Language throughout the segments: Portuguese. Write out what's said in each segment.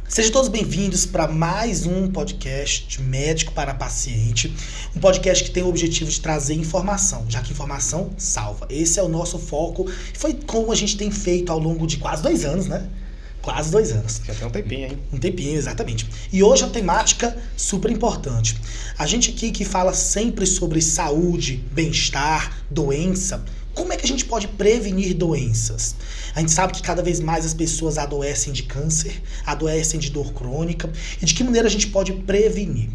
Sejam todos bem-vindos para mais um podcast de Médico para Paciente, um podcast que tem o objetivo de trazer informação, já que informação salva. Esse é o nosso foco, foi como a gente tem feito ao longo de quase 2 anos, né? Quase 2 anos. Já tem um tempinho, hein? Um tempinho, exatamente. E hoje a temática super importante. A gente aqui que fala sempre sobre saúde, bem-estar, doença. Como é que a gente pode prevenir doenças? A gente sabe que cada vez mais as pessoas adoecem de câncer, adoecem de dor crônica. E de que maneira a gente pode prevenir?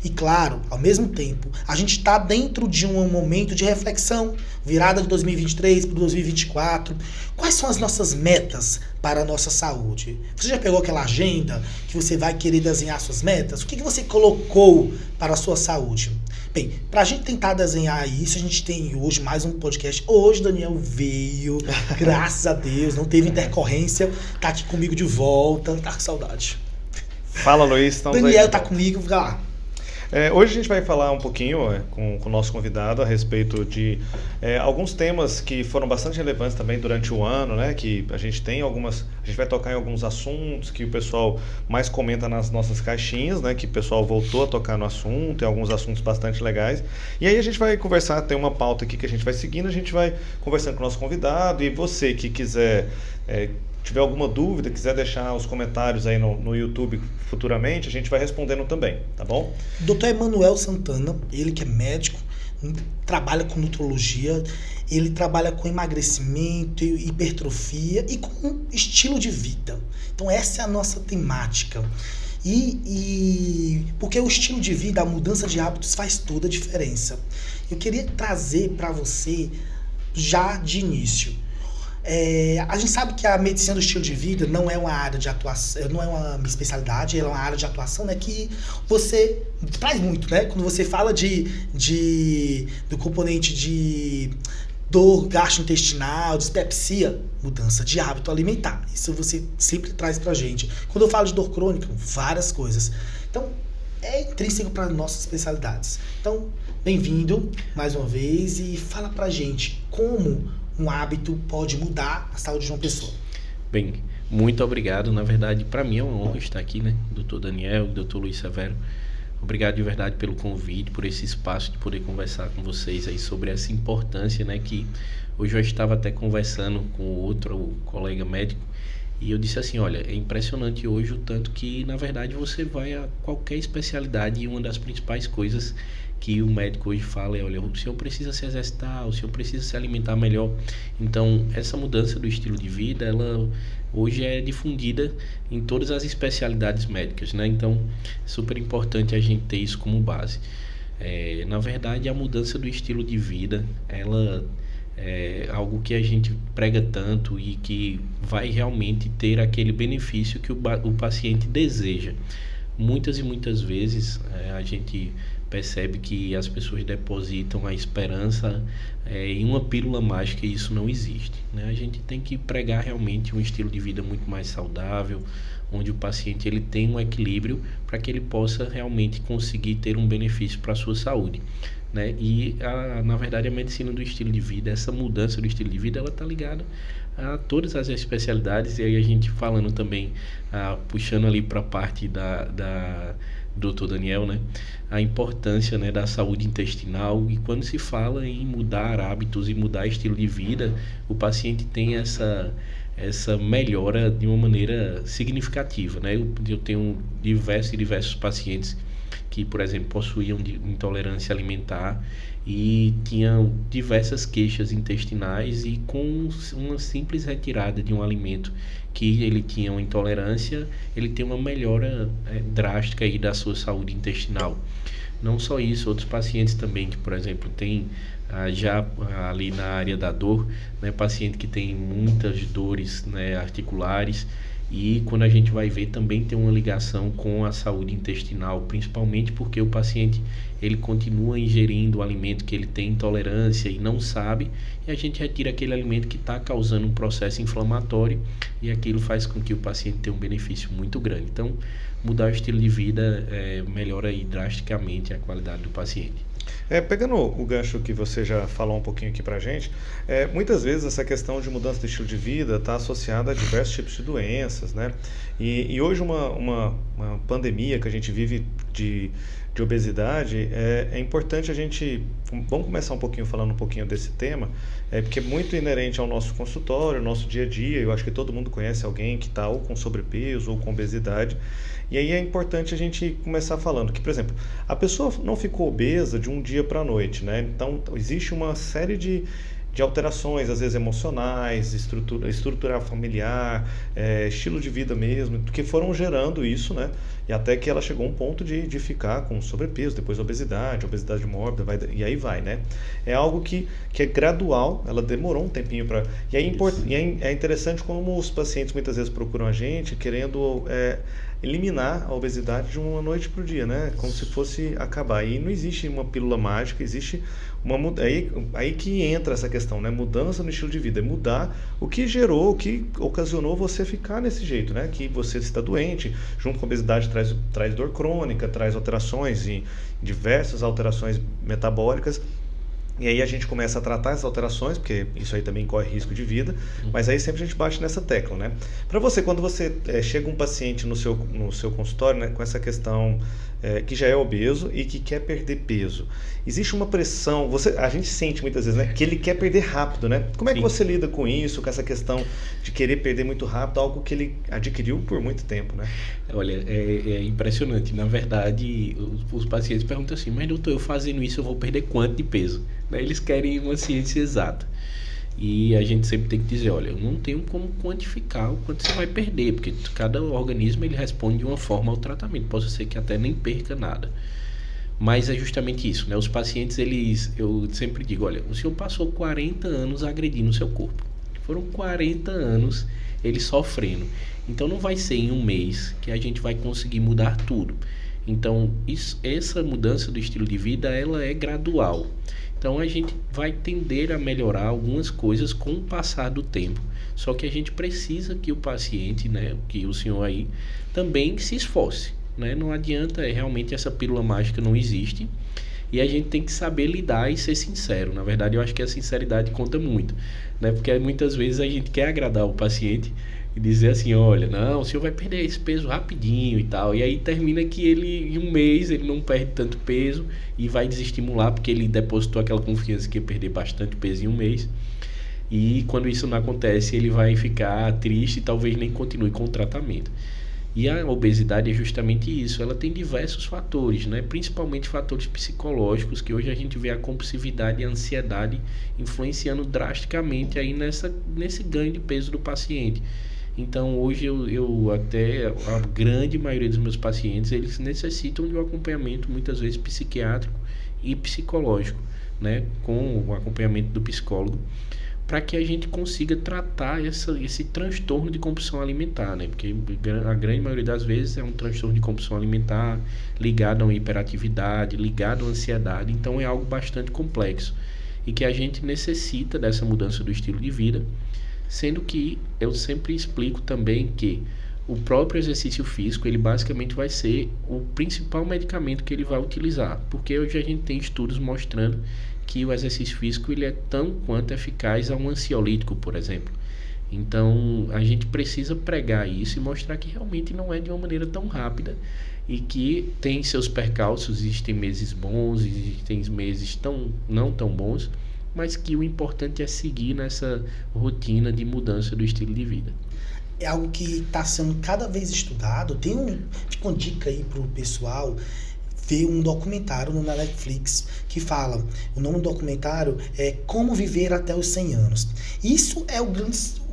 E claro, ao mesmo tempo, a gente está dentro de um momento de reflexão, virada de 2023 para 2024. Quais são as nossas metas para a nossa saúde? Você já pegou aquela agenda que você vai querer desenhar suas metas? O que você colocou para a sua saúde? Bem, para a gente tentar desenhar isso, a gente tem hoje mais um podcast. Hoje Daniel veio, graças a Deus, não teve intercorrência, tá aqui comigo de volta, tá com saudade. Fala, Luiz. Estamos Daniel aí. tá comigo, vai lá. Hoje a gente vai falar um pouquinho com o nosso convidado a respeito de alguns temas que foram bastante relevantes também durante o ano, né? Que a gente vai tocar em alguns assuntos que o pessoal mais comenta nas nossas caixinhas, né? Que o pessoal voltou a tocar no assunto, tem alguns assuntos bastante legais. E aí a gente vai conversar, tem uma pauta aqui que a gente vai seguindo, a gente vai conversando com o nosso convidado, e você que quiser tiver alguma dúvida, quiser deixar os comentários aí no YouTube futuramente, a gente vai respondendo também, tá bom? Dr. Emanuel Santana, ele que é médico, trabalha com nutrologia, ele trabalha com emagrecimento, hipertrofia e com estilo de vida. Então essa é a nossa temática. Porque o estilo de vida, a mudança de hábitos faz toda a diferença. Eu queria trazer para você já de início. A gente sabe que a medicina do estilo de vida não é uma área de atuação, não é uma especialidade, ela é uma área de atuação, né, que você traz muito, né? Quando você fala do componente de dor gastrointestinal, dispepsia, mudança de hábito alimentar. Isso você sempre traz pra gente. Quando eu falo de dor crônica, várias coisas. Então, é intrínseco para nossas especialidades. Então, bem-vindo mais uma vez e fala pra gente como um hábito pode mudar a saúde de uma pessoa. Bem, muito obrigado. Na verdade, para mim é uma honra estar aqui, né? Dr. Daniel, Dr. Luiz Severo. Obrigado de verdade pelo convite, por esse espaço de poder conversar com vocês aí sobre essa importância, né? Que hoje eu estava até conversando com outro colega médico e eu disse assim, olha, é impressionante hoje o tanto que, na verdade, você vai a qualquer especialidade e uma das principais coisas que o médico hoje fala é, olha, o senhor precisa se exercitar, o senhor precisa se alimentar melhor. Então, essa mudança do estilo de vida, ela hoje é difundida em todas as especialidades médicas, né? Então, é super importante a gente ter isso como base. Na verdade, a mudança do estilo de vida, ela é algo que a gente prega tanto e que vai realmente ter aquele benefício que o paciente deseja. Muitas e muitas vezes a gente percebe que as pessoas depositam a esperança em uma pílula mágica e isso não existe, né? A gente tem que pregar realmente um estilo de vida muito mais saudável, onde o paciente ele tem um equilíbrio para que ele possa realmente conseguir ter um benefício para a sua saúde, né? E na verdade a medicina do estilo de vida, essa mudança do estilo de vida, ela está ligada a todas as especialidades. E aí a gente falando também, puxando ali para a parte da Dr. Daniel, né? A importância, né, da saúde intestinal, e quando se fala em mudar hábitos e mudar estilo de vida, o paciente tem essa melhora de uma maneira significativa, né? Eu tenho diversos pacientes que, por exemplo, possuíam de intolerância alimentar e tinham diversas queixas intestinais, e com uma simples retirada de um alimento que ele tinha uma intolerância, ele tem uma melhora drástica aí da sua saúde intestinal. Não só isso, outros pacientes também que, por exemplo, tem já ali na área da dor, né, paciente que tem muitas dores, né, articulares, e quando a gente vai ver também tem uma ligação com a saúde intestinal, principalmente porque o paciente ele continua ingerindo o alimento que ele tem intolerância e não sabe, e a gente retira aquele alimento que está causando um processo inflamatório, e aquilo faz com que o paciente tenha um benefício muito grande. Então, mudar o estilo de vida melhora aí drasticamente a qualidade do paciente. Pegando o gancho que você já falou um pouquinho aqui pra gente, muitas vezes essa questão de mudança de estilo de vida está associada a diversos tipos de doenças, né? E hoje uma pandemia que a gente vive de obesidade, é importante a gente... Vamos começar um pouquinho falando um pouquinho desse tema, porque é muito inerente ao nosso consultório, ao nosso dia a dia. Eu acho que todo mundo conhece alguém que está ou com sobrepeso ou com obesidade. E aí é importante a gente começar falando que, por exemplo, a pessoa não ficou obesa de um dia para a noite, né? Então, existe uma série de alterações, às vezes emocionais, estrutural familiar, estilo de vida mesmo, que foram gerando isso, né? E até que ela chegou a um ponto de ficar com sobrepeso, depois obesidade mórbida, e aí vai, né? É algo que é gradual, ela demorou um tempinho para... E aí é interessante como os pacientes muitas vezes procuram a gente querendo... eliminar a obesidade de uma noite para o dia, né? Como se fosse acabar. E não existe uma pílula mágica, existe uma aí que entra essa questão, né? Mudança no estilo de vida, é mudar o que gerou, o que ocasionou você ficar nesse jeito, né? Que você está doente, junto com a obesidade traz dor crônica, traz alterações e diversas alterações metabólicas. E aí a gente começa a tratar essas alterações, porque isso aí também corre risco de vida, mas aí sempre a gente bate nessa tecla, né? Para você, quando você chega um paciente no seu consultório, né, com essa questão que já é obeso e que quer perder peso, existe uma pressão, a gente sente muitas vezes, né, que ele quer perder rápido, né? Como é que você lida com isso, com essa questão de querer perder muito rápido, algo que ele adquiriu por muito tempo, né? Olha, é impressionante. Na verdade, os pacientes perguntam assim, mas doutor, eu fazendo isso eu vou perder quanto de peso? Eles querem uma ciência exata. E a gente sempre tem que dizer, olha, eu não tenho como quantificar o quanto você vai perder, porque cada organismo ele responde de uma forma ao tratamento. Pode ser que até nem perca nada. Mas é justamente isso, né? Os pacientes, eu sempre digo, olha, o senhor passou 40 anos agredindo o seu corpo. Foram 40 anos ele sofrendo. Então não vai ser em um mês que a gente vai conseguir mudar tudo. Então essa mudança do estilo de vida, ela é gradual. Então a gente vai tender a melhorar algumas coisas com o passar do tempo. Só que a gente precisa que o paciente, né, que o senhor aí, também se esforce, né? Não adianta, realmente essa pílula mágica não existe. E a gente tem que saber lidar e ser sincero. Na verdade, eu acho que a sinceridade conta muito, né? Porque muitas vezes a gente quer agradar o paciente e dizer assim, olha, não, o senhor vai perder esse peso rapidinho e tal. E aí termina que ele, em um mês, ele não perde tanto peso e vai desestimular, porque ele depositou aquela confiança que ia perder bastante peso em um mês. E quando isso não acontece, ele vai ficar triste e talvez nem continue com o tratamento. E a obesidade é justamente isso, ela tem diversos fatores, né? Principalmente fatores psicológicos, que hoje a gente vê a compulsividade e a ansiedade influenciando drasticamente aí nesse ganho de peso do paciente. Então hoje eu até, a grande maioria dos meus pacientes, eles necessitam de um acompanhamento muitas vezes psiquiátrico e psicológico, né? Com o acompanhamento do psicólogo, para que a gente consiga tratar esse transtorno de compulsão alimentar, né? Porque a grande maioria das vezes é um transtorno de compulsão alimentar ligado a uma hiperatividade, ligado à ansiedade, então é algo bastante complexo e que a gente necessita dessa mudança do estilo de vida, sendo que eu sempre explico também que o próprio exercício físico, ele basicamente vai ser o principal medicamento que ele vai utilizar, porque hoje a gente tem estudos mostrando que o exercício físico ele é tão quanto eficaz a um ansiolítico, por exemplo. Então, a gente precisa pregar isso e mostrar que realmente não é de uma maneira tão rápida e que tem seus percalços, existem meses bons, existem meses não tão bons, mas que o importante é seguir nessa rotina de mudança do estilo de vida. É algo que está sendo cada vez estudado. Fica uma dica aí pro pessoal ver um documentário na Netflix que fala, o nome do documentário é Como Viver Até os 100 Anos. Isso é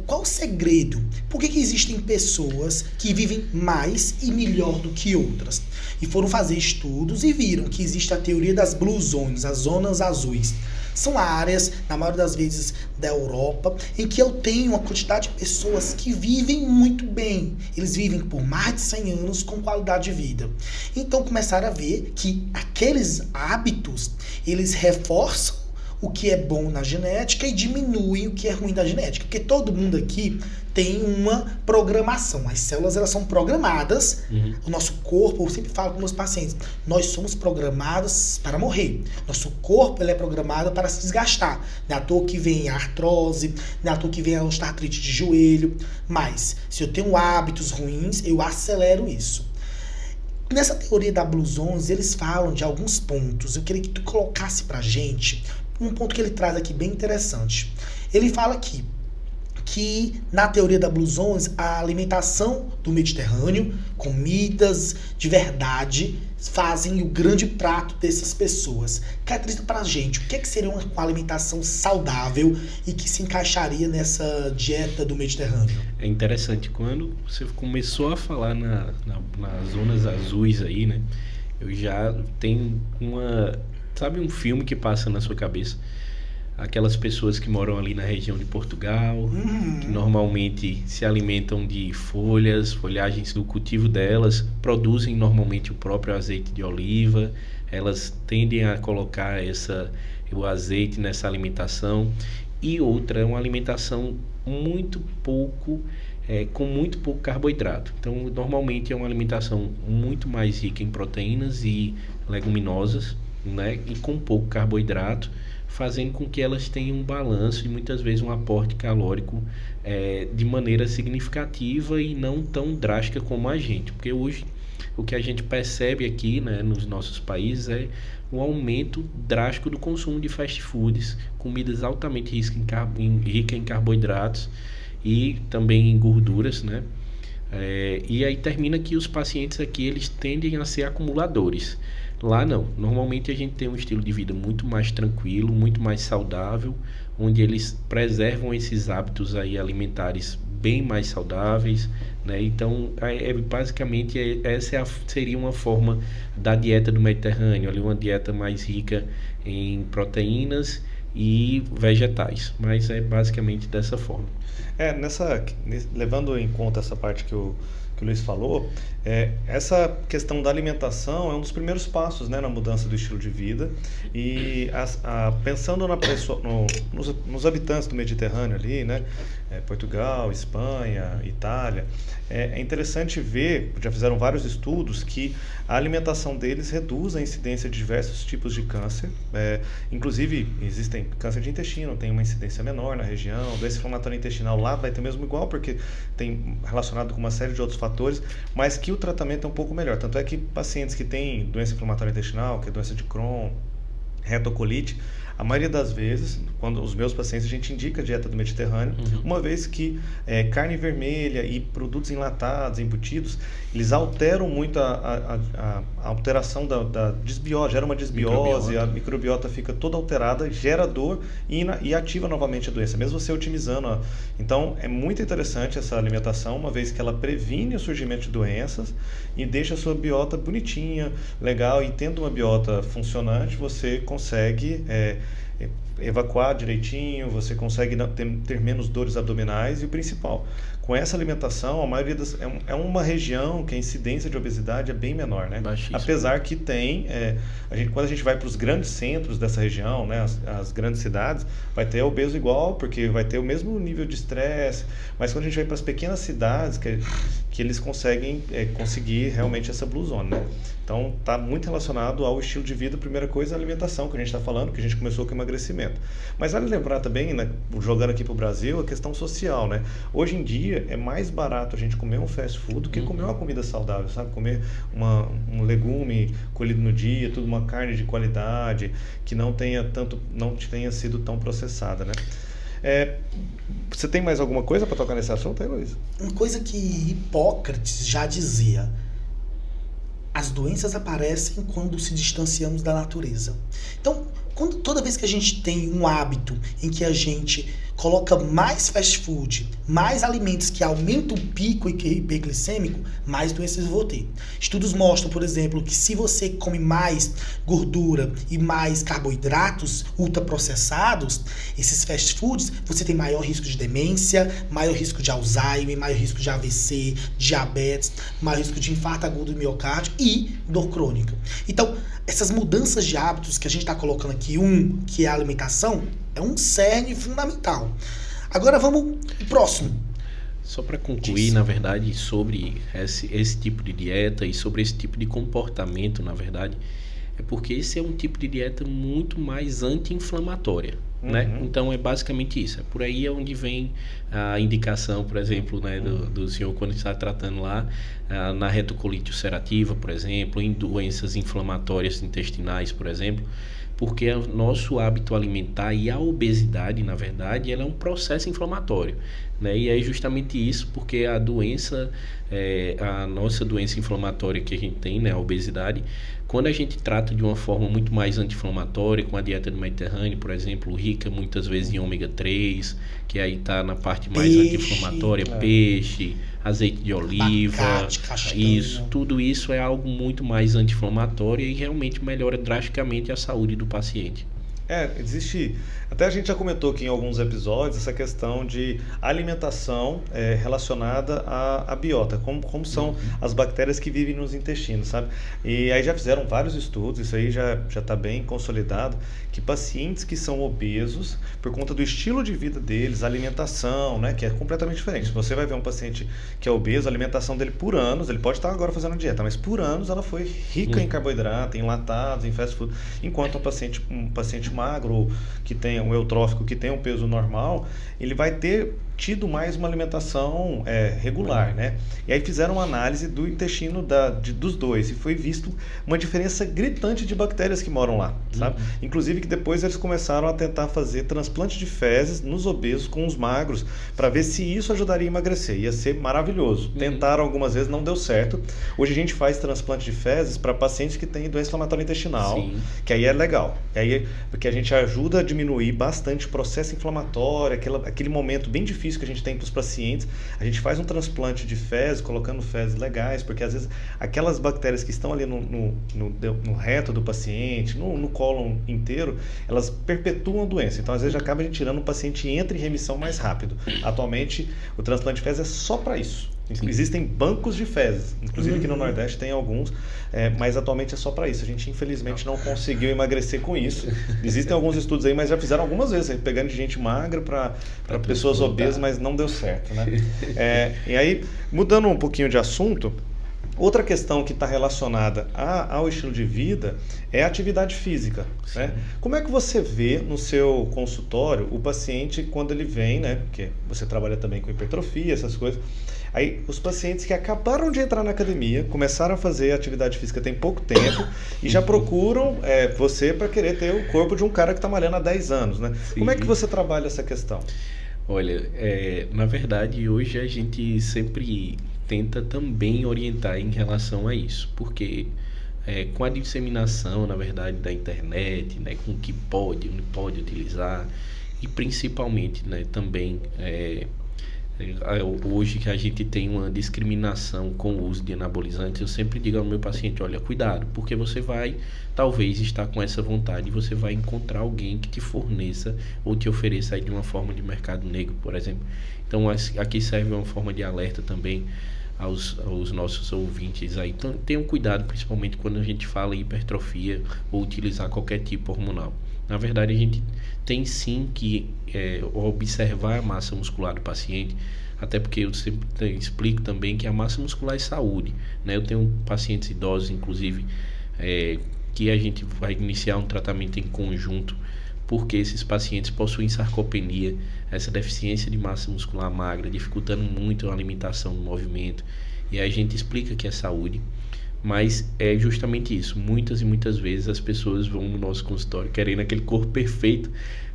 qual o segredo? Por que existem pessoas que vivem mais e melhor do que outras? E foram fazer estudos e viram que existe a teoria das Blue Zones, as zonas azuis. São áreas, na maioria das vezes, da Europa, em que eu tenho uma quantidade de pessoas que vivem muito bem. Eles vivem por mais de 100 anos com qualidade de vida. Então começaram a ver que aqueles hábitos, eles reforçam o que é bom na genética e diminui o que é ruim da genética. Porque todo mundo aqui tem uma programação. As células, elas são programadas. O nosso corpo, eu sempre falo com meus pacientes, nós somos programados para morrer. Nosso corpo, ele é programado para se desgastar. Não é à toa que vem a artrose, não é à toa que vem a osteoartrite de joelho. Mas, se eu tenho hábitos ruins, eu acelero isso. Nessa teoria da Blues 11, eles falam de alguns pontos. Eu queria que tu colocasse pra gente um ponto que ele traz aqui bem interessante. Ele fala aqui que na teoria da Blues 11, a alimentação do Mediterrâneo, comidas de verdade, fazem o grande prato dessas pessoas. Caracteriza pra gente, o que seria uma alimentação saudável e que se encaixaria nessa dieta do Mediterrâneo? É interessante, quando você começou a falar nas zonas azuis aí, né? Eu já tenho sabe um filme que passa na sua cabeça? Aquelas pessoas que moram ali na região de Portugal, que normalmente se alimentam de folhagens do cultivo delas, produzem normalmente o próprio azeite de oliva, elas tendem a colocar o azeite nessa alimentação. E outra é uma alimentação com muito pouco carboidrato. Então, normalmente é uma alimentação muito mais rica em proteínas e leguminosas, né? E com pouco carboidrato, fazendo com que elas tenham um balanço e muitas vezes um aporte calórico de maneira significativa e não tão drástica como a gente. Porque hoje o que a gente percebe aqui, né, nos nossos países é um aumento drástico do consumo de fast foods, comidas altamente ricas em carboidratos e também em gorduras, né? E aí termina que os pacientes aqui eles tendem a ser acumuladores. Lá não, normalmente a gente tem um estilo de vida muito mais tranquilo, muito mais saudável, onde eles preservam esses hábitos aí alimentares bem mais saudáveis, né? Então, basicamente essa seria uma forma da dieta do Mediterrâneo, ali uma dieta mais rica em proteínas e vegetais, mas é basicamente dessa forma. Levando em conta essa parte que o Luiz falou, essa questão da alimentação é um dos primeiros passos, né, na mudança do estilo de vida. E pensando nos habitantes do Mediterrâneo ali, né, Portugal, Espanha, Itália, é interessante ver, já fizeram vários estudos, que a alimentação deles reduz a incidência de diversos tipos de câncer. Inclusive, existem câncer de intestino, tem uma incidência menor na região, doença inflamatória intestinal lá vai ter mesmo igual, porque tem relacionado com uma série de outros fatores, mas que o tratamento é um pouco melhor. Tanto é que pacientes que têm doença inflamatória intestinal, que é doença de Crohn, retocolite, a maioria das vezes, quando os meus pacientes, a gente indica a dieta do Mediterrâneo, uma vez que carne vermelha e produtos enlatados, embutidos, eles alteram muito a alteração da desbiose, gera uma desbiose, a microbiota fica toda alterada, gera dor e ativa novamente a doença, mesmo você otimizando. Então, é muito interessante essa alimentação, uma vez que ela previne o surgimento de doenças e deixa a sua biota bonitinha, legal, e tendo uma biota funcionante, você consegue evacuar direitinho, você consegue ter menos dores abdominais, e o principal, com essa alimentação, a maioria é uma região que a incidência de obesidade é bem menor, né? Baixíssimo. Apesar que tem, quando a gente vai para os grandes centros dessa região, né, as grandes cidades, vai ter obeso igual, porque vai ter o mesmo nível de estresse, mas quando a gente vai para as pequenas cidades, que eles conseguem conseguir realmente essa blue zone, né? Então, está muito relacionado ao estilo de vida. Primeira coisa, a alimentação, que a gente está falando, que a gente começou com emagrecimento. Mas vale lembrar também, né, jogando aqui para o Brasil, a questão social, né? Hoje em dia, é mais barato a gente comer um fast food do que comer uma comida saudável, sabe? Comer um legume colhido no dia, tudo uma carne de qualidade, que não tenha sido tão processada, né? Você tem mais alguma coisa para tocar nesse assunto aí, Luiz? Uma coisa que Hipócrates já dizia: as doenças aparecem quando se distanciamos da natureza. Então, toda vez que a gente tem um hábito em que a gente coloca mais fast food, mais alimentos que aumentam o pico hiperglicêmico, mais doenças eu vou ter. Estudos mostram, por exemplo, que se você come mais gordura e mais carboidratos ultraprocessados, esses fast foods, você tem maior risco de demência, maior risco de Alzheimer, maior risco de AVC, diabetes, maior risco de infarto agudo do miocárdio e dor crônica. Então, essas mudanças de hábitos que a gente está colocando aqui, que é a alimentação, é um cerne fundamental. Agora vamos pro próximo. Só para concluir, na verdade, sobre esse tipo de dieta e sobre esse tipo de comportamento, na verdade, é porque esse é um tipo de dieta muito mais anti-inflamatória, né? Então é basicamente isso. É por aí é onde vem a indicação, por exemplo, né, do senhor quando está tratando lá na retocolite ulcerativa, por exemplo, em doenças inflamatórias intestinais, por exemplo, porque o nosso hábito alimentar e a obesidade, na verdade, ela é um processo inflamatório, né? E é justamente isso, porque a doença, a nossa doença inflamatória que a gente tem, né, a obesidade, quando a gente trata de uma forma muito mais anti-inflamatória, com a dieta do Mediterrâneo, por exemplo, rica muitas vezes em ômega 3, que aí está na parte mais anti-inflamatória, peixe, azeite de oliva, abacate, castanha. isso, tudo isso é algo muito mais anti-inflamatório e realmente melhora drasticamente a saúde do paciente. Existe, até a gente já comentou aqui em alguns episódios, essa questão de alimentação relacionada à biota, como são as bactérias que vivem nos intestinos, sabe? E aí já fizeram vários estudos, isso aí já está bem consolidado, que pacientes que são obesos, por conta do estilo de vida deles, alimentação, né, que é completamente diferente. Se você vai ver um paciente que é obeso, a alimentação dele por anos, ele pode estar agora fazendo dieta, mas por anos ela foi rica em carboidrato, em enlatados, em fast food, enquanto um paciente magro, que tem um eutrófico, que tem um peso normal, ele vai ter tido mais uma alimentação regular, né? E aí fizeram uma análise do intestino dos dois e foi visto uma diferença gritante de bactérias que moram lá, sabe? Inclusive que depois eles começaram a tentar fazer transplante de fezes nos obesos com os magros para ver se isso ajudaria a emagrecer. Ia ser maravilhoso. Tentaram algumas vezes, não deu certo. Hoje a gente faz transplante de fezes para pacientes que têm doença inflamatória intestinal, que aí é legal. E aí, porque a gente ajuda a diminuir bastante o processo inflamatório, aquele momento bem difícil que a gente tem para os pacientes. A gente faz um transplante de fezes, colocando fezes legais, porque às vezes aquelas bactérias que estão ali no reto do paciente, no cólon inteiro, elas perpetuam a doença. Então às vezes acaba a gente tirando o paciente e entra em remissão mais rápido. Atualmente o transplante de fezes é só para isso. Existem bancos de fezes, inclusive aqui no Nordeste tem alguns, mas atualmente é só para isso. A gente infelizmente não conseguiu emagrecer com isso. Existem alguns estudos aí, mas já fizeram algumas vezes, pegando de gente magra para pessoas obesas, mas não deu certo, né? E aí, mudando um pouquinho de assunto, outra questão que está relacionada ao estilo de vida é a atividade física, né? Como é que você vê no seu consultório o paciente quando ele vem, né? Porque você trabalha também com hipertrofia, essas coisas. Aí os pacientes que acabaram de entrar na academia, começaram a fazer atividade física tem pouco tempo e já procuram você para querer ter o corpo de um cara que está malhando há 10 anos, né? Como é que você trabalha essa questão? Olha, na verdade hoje a gente sempre tenta também orientar em relação a isso, porque com a disseminação, na verdade, da internet, né, com o que pode, não pode utilizar, e principalmente, né, também hoje que a gente tem uma discriminação com o uso de anabolizantes, eu sempre digo ao meu paciente, olha, cuidado, porque você vai talvez estar com essa vontade e você vai encontrar alguém que te forneça ou te ofereça aí de uma forma de mercado negro, por exemplo. Então aqui serve uma forma de alerta também aos nossos ouvintes aí. Então tenham cuidado, principalmente quando a gente fala em hipertrofia ou utilizar qualquer tipo hormonal. Na verdade, a gente tem sim que observar a massa muscular do paciente, até porque eu sempre explico também que a massa muscular é saúde, né? Eu tenho pacientes idosos, inclusive, que a gente vai iniciar um tratamento em conjunto, porque esses pacientes possuem sarcopenia, essa deficiência de massa muscular magra, dificultando muito a alimentação no movimento. E aí a gente explica que é saúde, mas é justamente isso. Muitas e muitas vezes as pessoas vão no nosso consultório querendo aquele corpo perfeito,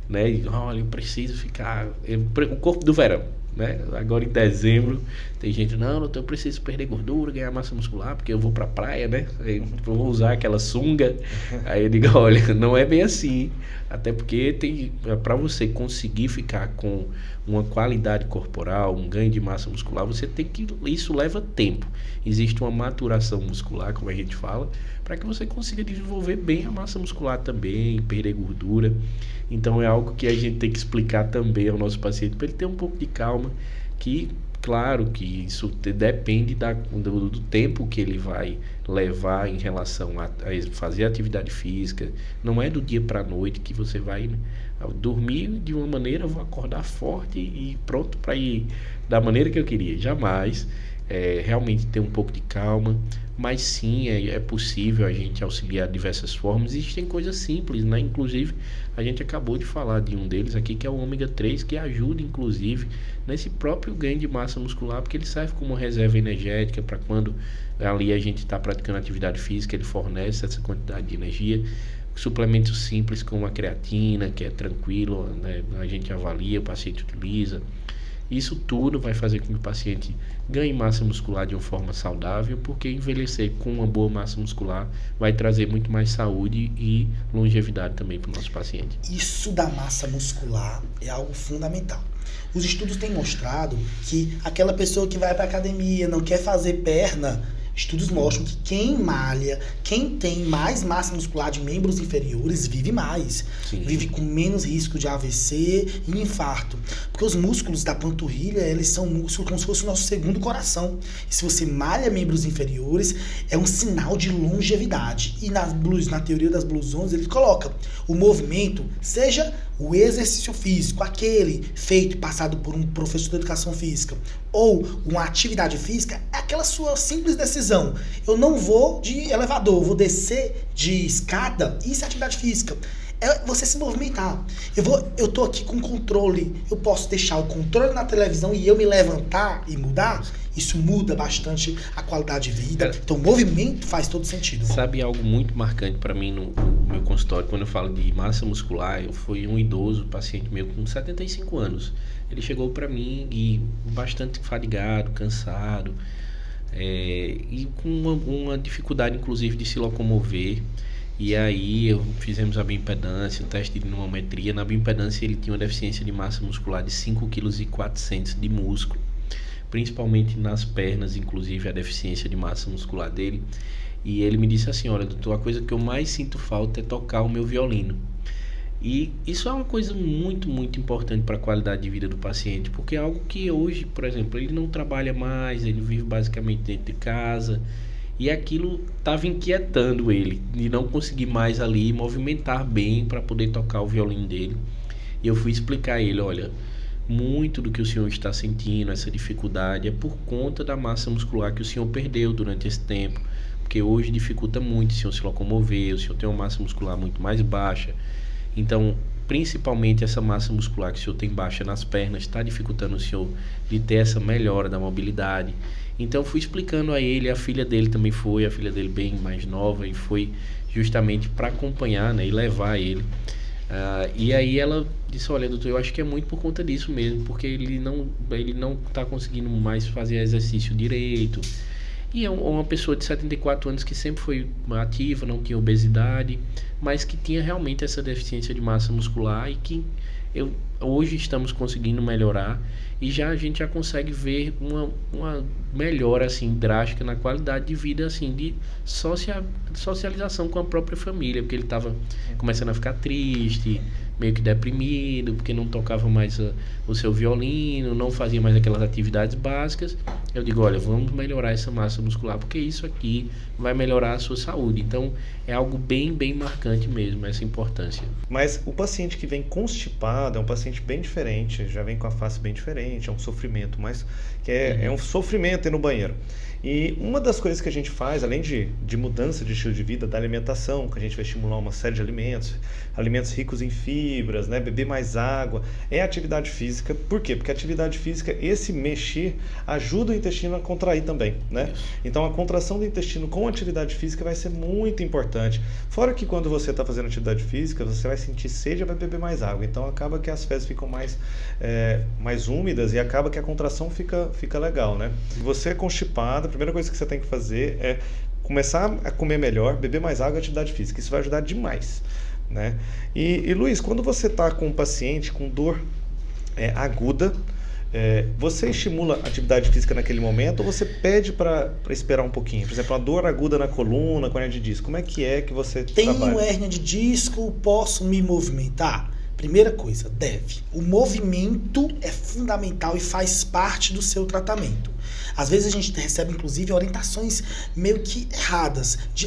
né? E, olha, eu preciso ficar... o corpo do verão, né? Agora em dezembro, tem gente, não, doutor, eu preciso perder gordura, ganhar massa muscular, porque eu vou pra praia, né? Eu vou usar aquela sunga. Aí eu digo, olha, não é bem assim. Até porque para você conseguir ficar com uma qualidade corporal, um ganho de massa muscular, isso leva tempo. Existe uma maturação muscular, como a gente fala, para que você consiga desenvolver bem a massa muscular também, perder gordura. Então é algo que a gente tem que explicar também ao nosso paciente, para ele ter um pouco de calma, que claro que isso depende do tempo que ele vai levar em relação a fazer atividade física. Não é do dia para a noite que você vai dormir de uma maneira, vou acordar forte e pronto para ir da maneira que eu queria. Jamais. Realmente ter um pouco de calma, mas sim, é possível a gente auxiliar de diversas formas. Existem coisas simples, né? Inclusive, a gente acabou de falar de um deles aqui, que é o ômega 3, que ajuda, inclusive, nesse próprio ganho de massa muscular, porque ele serve como reserva energética para quando ali a gente está praticando atividade física, ele fornece essa quantidade de energia. Suplementos simples como a creatina, que é tranquilo, né? A gente avalia, o paciente utiliza. Isso tudo vai fazer com que o paciente ganhe massa muscular de uma forma saudável, porque envelhecer com uma boa massa muscular vai trazer muito mais saúde e longevidade também para o nosso paciente. Isso da massa muscular é algo fundamental. Os estudos têm mostrado que aquela pessoa que vai para a academia, não quer fazer perna, estudos mostram que quem malha, quem tem mais massa muscular de membros inferiores, vive mais. Sim. Vive com menos risco de AVC e infarto. Porque os músculos da panturrilha, eles são músculos como se fosse o nosso segundo coração. E se você malha membros inferiores, é um sinal de longevidade. E na teoria das Blue Zones, ele coloca o movimento, seja o exercício físico, aquele feito e passado por um professor de educação física, ou uma atividade física, é aquela sua simples decisão. Eu não vou de elevador, eu vou descer de escada, isso é atividade física. É você se movimentar. Eu tô aqui com controle, eu posso deixar o controle na televisão e eu me levantar e mudar. Isso muda bastante a qualidade de vida. Então, o movimento faz todo sentido. Sabe algo muito marcante para mim no meu consultório, quando eu falo de massa muscular? Eu fui um idoso, paciente meu com 75 anos. Ele chegou para mim e bastante fadigado, cansado, e com uma dificuldade, inclusive, de se locomover. E aí fizemos a bioimpedância, um teste de dinamometria. Na bioimpedância ele tinha uma deficiência de massa muscular de 5,4 kg de músculo, principalmente nas pernas, inclusive a deficiência de massa muscular dele. E ele me disse assim, olha, doutor, a coisa que eu mais sinto falta é tocar o meu violino. E isso é uma coisa muito, muito importante para a qualidade de vida do paciente, porque é algo que hoje, por exemplo, ele não trabalha mais, ele vive basicamente dentro de casa, e aquilo estava inquietando ele, de não conseguir mais ali movimentar bem para poder tocar o violino dele. E eu fui explicar a ele, olha, muito do que o senhor está sentindo, essa dificuldade, é por conta da massa muscular que o senhor perdeu durante esse tempo, porque hoje dificulta muito o senhor se locomover, o senhor tem uma massa muscular muito mais baixa. Então, principalmente essa massa muscular que o senhor tem baixa nas pernas está dificultando o senhor de ter essa melhora da mobilidade. Então, fui explicando a ele, a filha dele também foi, a filha dele bem mais nova, e foi justamente para acompanhar, né, e levar ele. E aí ela disse, olha, doutor, eu acho que é muito por conta disso mesmo, porque ele não está conseguindo mais fazer exercício direito. E é uma pessoa de 74 anos que sempre foi ativa, não tinha obesidade, mas que tinha realmente essa deficiência de massa muscular, e que hoje estamos conseguindo melhorar, e a gente já consegue ver uma melhora assim drástica na qualidade de vida, assim, de socialização com a própria família, porque ele estava começando a ficar triste, meio que deprimido, porque não tocava mais o seu violino, não fazia mais aquelas atividades básicas. Eu digo, olha, vamos melhorar essa massa muscular, porque isso aqui vai melhorar a sua saúde. Então, é algo bem, bem marcante mesmo, essa importância. Mas o paciente que vem constipado é um paciente bem diferente, já vem com a face bem diferente, é um sofrimento, mas que é um sofrimento ir no banheiro. E uma das coisas que a gente faz, além de mudança de estilo de vida, da alimentação, que a gente vai estimular uma série de alimentos ricos em fibras, né, beber mais água, é a atividade física. Por quê? Porque a atividade física, esse mexer, ajuda o intestino a contrair também, né? Então a contração do intestino com atividade física vai ser muito importante. Fora que quando você está fazendo atividade física, você vai sentir sede e vai beber mais água. Então acaba que as fezes ficam mais úmidas e acaba que a contração fica legal, né? Se você é constipado, a primeira coisa que você tem que fazer é começar a comer melhor, beber mais água e atividade física. Isso vai ajudar demais, né? E Luiz, quando você está com um paciente com dor aguda, você estimula a atividade física naquele momento ou você pede para esperar um pouquinho? Por exemplo, uma dor aguda na coluna, com hernia de disco, como é que você trabalha? Tenho hernia de disco, posso me movimentar? Primeira coisa, deve. O movimento é fundamental e faz parte do seu tratamento. Às vezes a gente recebe, inclusive, orientações meio que erradas. De,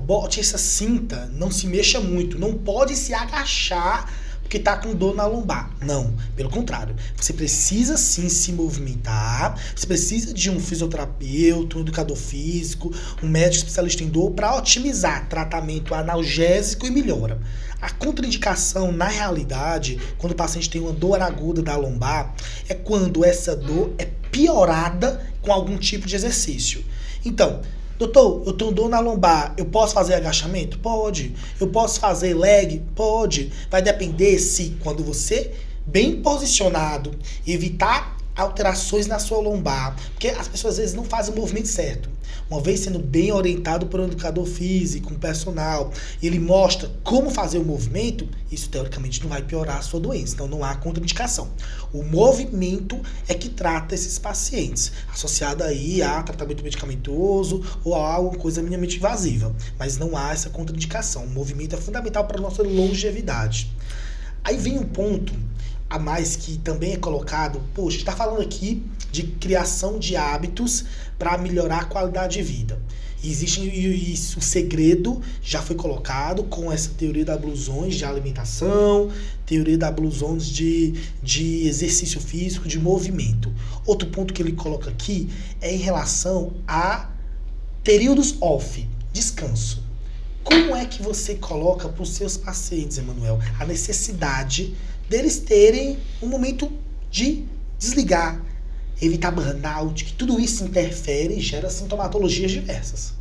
bote essa cinta, não se mexa muito, não pode se agachar porque está com dor na lombar. Não, pelo contrário. Você precisa sim se movimentar, você precisa de um fisioterapeuta, um educador físico, um médico especialista em dor para otimizar tratamento analgésico e melhora. A contraindicação, na realidade, quando o paciente tem uma dor aguda da lombar, é quando essa dor é piorada com algum tipo de exercício. Então, doutor, eu tenho dor na lombar, eu posso fazer agachamento? Pode. Eu posso fazer leg? Pode. Vai depender se, quando você, bem posicionado, evitar alterações na sua lombar, porque as pessoas às vezes não fazem o movimento certo. Uma vez sendo bem orientado por um educador físico, um personal, ele mostra como fazer o movimento, isso teoricamente não vai piorar a sua doença, então não há contraindicação. O movimento é que trata esses pacientes, associado aí a tratamento medicamentoso ou a alguma coisa minimamente invasiva, mas não há essa contraindicação. O movimento é fundamental para a nossa longevidade. Aí vem um ponto a mais que também é colocado, a gente está falando aqui de criação de hábitos para melhorar a qualidade de vida. E o segredo já foi colocado com essa teoria da Blue Zones de alimentação, teoria da Blue Zones de exercício físico, de movimento. Outro ponto que ele coloca aqui é em relação a períodos off, descanso. Como é que você coloca para os seus pacientes, Emanuel, a necessidade deles terem um momento de desligar, evitar burnout, que tudo isso interfere e gera sintomatologias diversas.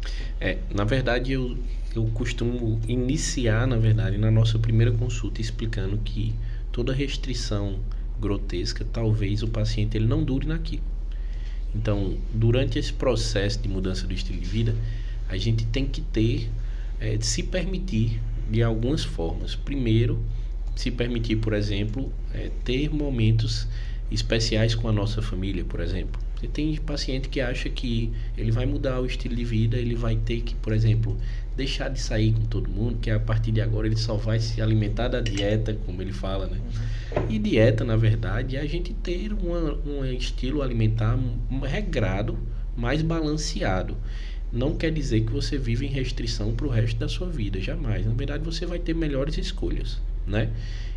Na verdade, eu costumo iniciar, na nossa primeira consulta, explicando que toda restrição grotesca, talvez o paciente ele não dure naquilo. Então, durante esse processo de mudança do estilo de vida, a gente tem que de se permitir de algumas formas. Primeiro, se permitir, por exemplo, ter momentos especiais com a nossa família, por exemplo. Você tem paciente que acha que ele vai mudar o estilo de vida, ele vai ter que, por exemplo, deixar de sair com todo mundo, que a partir de agora ele só vai se alimentar da dieta, como ele fala, né? E dieta, na verdade, é a gente ter um estilo alimentar regrado, mais balanceado. Não quer dizer que você vive em restrição para o resto da sua vida, jamais. Na verdade, você vai ter melhores escolhas, né?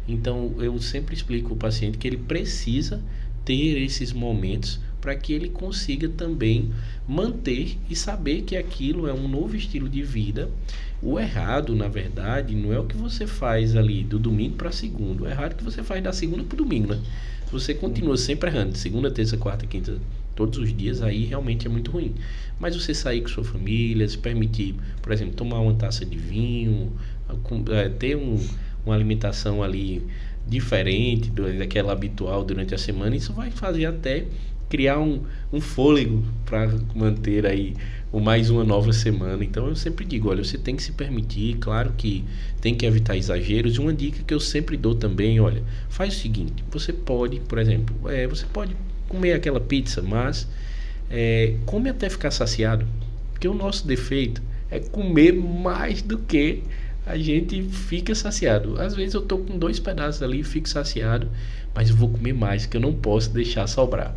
Então, eu sempre explico ao paciente que ele precisa ter esses momentos para que ele consiga também manter e saber que aquilo é um novo estilo de vida. O errado, na verdade, não é o que você faz ali do domingo para segunda. O errado é o que você faz da segunda para o domingo, né? Se você continua sempre errando, segunda, terça, quarta, quinta, todos os dias, aí realmente é muito ruim. Mas você sair com sua família, se permitir, por exemplo, tomar uma taça de vinho, ter uma alimentação ali diferente daquela habitual durante a semana, isso vai fazer até criar um fôlego para manter aí mais uma nova semana. Então eu sempre digo, olha, você tem que se permitir, claro que tem que evitar exageros. E uma dica que eu sempre dou também, olha, faz o seguinte, você pode, por exemplo, você pode comer aquela pizza, mas come até ficar saciado, porque o nosso defeito é comer mais do que a gente fica saciado. Às vezes eu tô com 2 pedaços ali e fico saciado, mas eu vou comer mais, que eu não posso deixar sobrar.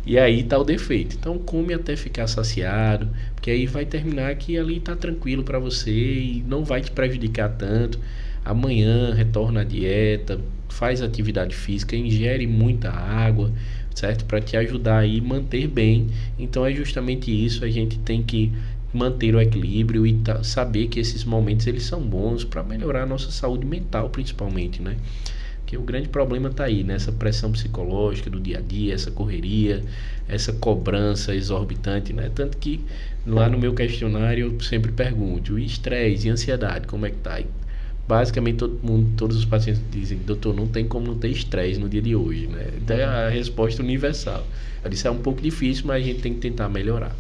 E aí tá o defeito. Então come até ficar saciado, porque aí vai terminar que ali tá tranquilo para você e não vai te prejudicar tanto. Amanhã retorna à dieta, faz atividade física, ingere muita água. certo? Para te ajudar aí a manter bem. Então é justamente isso, a gente tem que manter o equilíbrio e saber que esses momentos eles são bons para melhorar a nossa saúde mental, principalmente, né? Porque o grande problema está aí, nessa pressão psicológica do dia a dia, essa correria, essa cobrança exorbitante, né? Tanto que lá no meu questionário eu sempre pergunto, o estresse e ansiedade, como é que tá? E basicamente todos os pacientes dizem, doutor, não tem como não ter estresse no dia de hoje, né? Então é a resposta universal. Eu disse, é um pouco difícil, mas a gente tem que tentar melhorar.